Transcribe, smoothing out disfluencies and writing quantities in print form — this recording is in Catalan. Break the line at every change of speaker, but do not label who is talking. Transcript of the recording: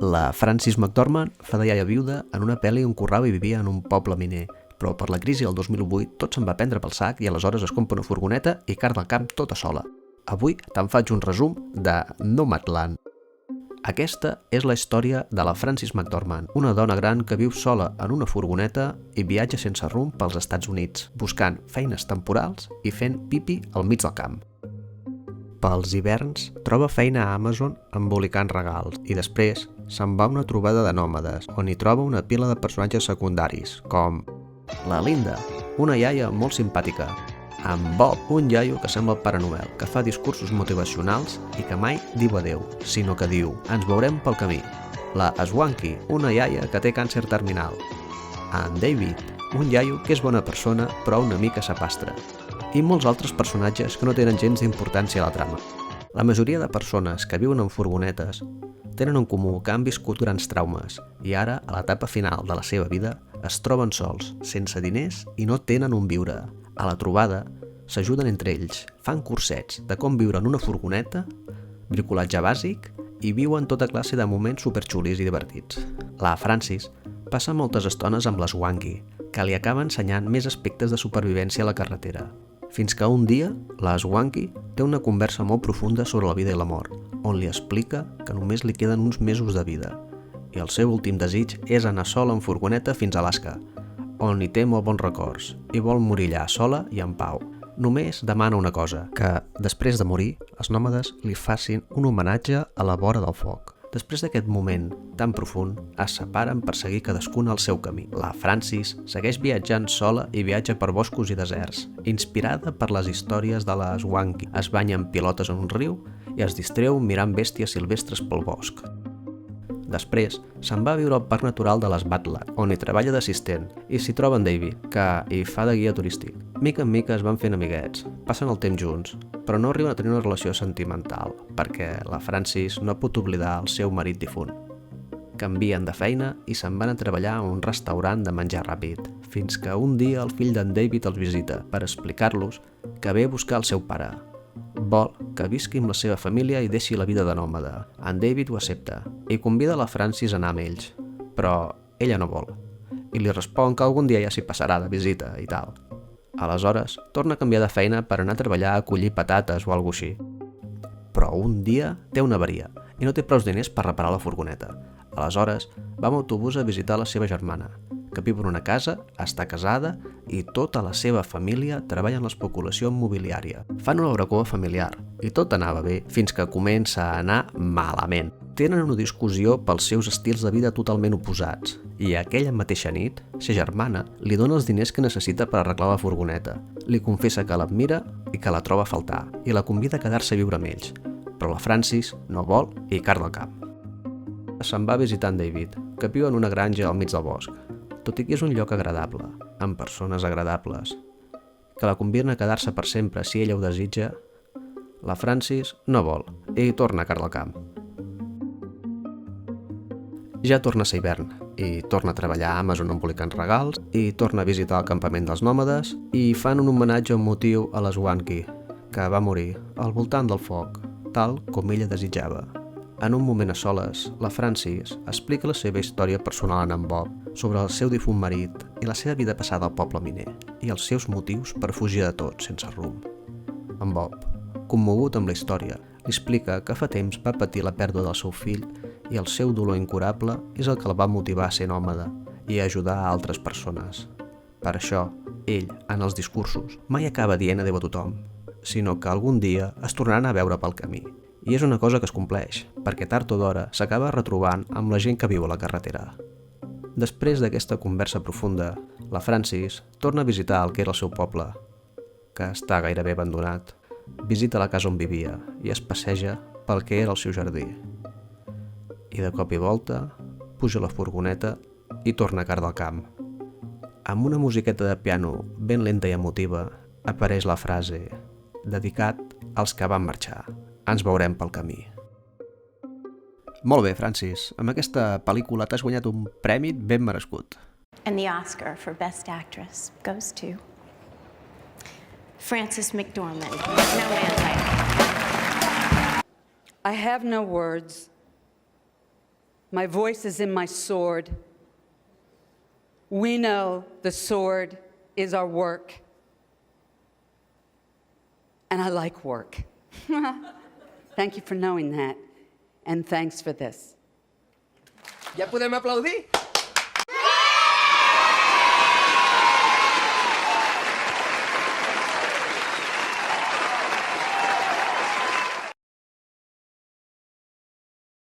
La Frances McDormand fa de iaia viuda en una pel·li on currava i vivia en un poble miner, però per la crisi del 2008 tot se'n va prendre pel sac i aleshores es compra una furgoneta i car del camp tota sola. Avui te'n faig un resum de Nomadland. Aquesta és la història de la Frances McDormand, una dona gran que viu sola en una furgoneta i viatja sense rumb pels Estats Units, buscant feines temporals i fent pipi al mig del camp. Pels hiverns troba feina a Amazon embolicant regals i després se'n va a una trobada de nòmades on hi troba una pila de personatges secundaris com la Linda, una iaia molt simpàtica, en Bob, un iaio que sembla el Pare Noel, que fa discursos motivacionals i que mai diu adeu, sinó que diu ens veurem pel camí, la Swanky, una iaia que té càncer terminal, en David, un iaio que és bona persona però una mica sapastre, i molts altres personatges que no tenen gens d'importància a la trama. La majoria de persones que viuen en furgonetes tenen en comú que han viscut grans traumes i ara, a l'etapa final de la seva vida, es troben sols, sense diners i no tenen on viure. A la trobada, s'ajuden entre ells, fan cursets de com viure en una furgoneta, bricolatge bàsic i viuen tota classe de moments superxulis i divertits. La Frances passa moltes estones amb la Swanky, que li acaba ensenyant més aspectes de supervivència a la carretera. Fins que un dia, la Swanky té una conversa molt profunda sobre la vida i la mort, on li explica que només li queden uns mesos de vida i el seu últim desig és anar sola en furgoneta fins a Alaska, on hi té molt bons records i vol morir allà sola i en pau. Només demana una cosa, que després de morir els nòmades li facin un homenatge a la vora del foc. Després d'aquest moment tan profund, es separen per seguir cadascuna el seu camí. La Frances segueix viatjant sola i viatja per boscos i deserts, inspirada per les històries de la Swanky. Es banya en pilotes en un riu i es distreu mirant bèsties silvestres pel bosc. Després, se'n va a viure al Parc Natural de les Badlands, on hi treballa d'assistent, i s'hi troba en David, que hi fa de guia turístic. Mica en mica es van fent amiguets, passen el temps junts, però no arriben a tenir una relació sentimental, perquè la Frances no pot oblidar el seu marit difunt. Canvien de feina i se'n van a treballar a un restaurant de menjar ràpid, fins que un dia el fill d'en David els visita per explicar-los que ve a buscar el seu pare. Vol que visqui amb la seva família i deixi la vida de nòmada. En David ho accepta i convida la Frances a anar amb ells, però ella no vol, i li respon que algun dia ja s'hi passarà de visita i tal. Aleshores, torna a canviar de feina per anar a treballar a collir patates o alguna així. Però un dia té una avaria i no té prou diners per reparar la furgoneta. Aleshores, va amb autobús a visitar la seva germana, que viu en una casa, està casada i tota la seva família treballa en l'especulació immobiliària. Fan una barbacoa familiar i tot anava bé fins que comença a anar malament. Tenen una discussió pels seus estils de vida totalment oposats i aquella mateixa nit, sa germana li dona els diners que necessita per arreglar la furgoneta. Li confessa que l'admira i que la troba a faltar i la convida a quedar-se a viure amb ells, però la Frances no vol i car del camp. Se'n va visitar en David, que viu en una granja al mig del bosc, tot i que és un lloc agradable, amb persones agradables, que la conviden a quedar-se per sempre si ella ho desitja. La Frances no vol i torna a car del camp. Ja torna a ser hivern i torna a treballar a Amazon embolicant regals i torna a visitar el campament dels nòmades i fan un homenatge emotiu a la Swanky, que va morir al voltant del foc, tal com ella desitjava. En un moment a soles, la Frances explica la seva història personal a en Bob sobre el seu difunt marit i la seva vida passada al poble miner i els seus motius per fugir de tot sense rumb. En Bob, commogut amb la història, li explica que fa temps va patir la pèrdua del seu fill i el seu dolor incurable és el que el va motivar a ser nòmada i a ajudar a altres persones. Per això, ell, en els discursos, mai acaba dient adéu a tothom, sinó que algun dia es tornaran a veure pel camí. I és una cosa que es compleix, perquè tard o d'hora s'acaba retrobant amb la gent que viu a la carretera. Després d'aquesta conversa profunda, la Frances torna a visitar el que era el seu poble, que està gairebé abandonat, visita la casa on vivia i es passeja pel que era el seu jardí. I de cop i volta, puja a la furgoneta i torna a car del camp. Amb una musiqueta de piano ben lenta i emotiva, apareix la frase «Dedicat als que van marxar. Ens veurem pel camí». Molt bé, Frances. Amb aquesta pel·lícula t'has guanyat un premi ben merescut.
And the Oscar for Best Actress goes to Frances McDormand. No man's land.
I have no words. My voice is in my sword. We know the sword is our work. And I like work. Thank you for knowing that. And thanks for this.
Ja podem aplaudir?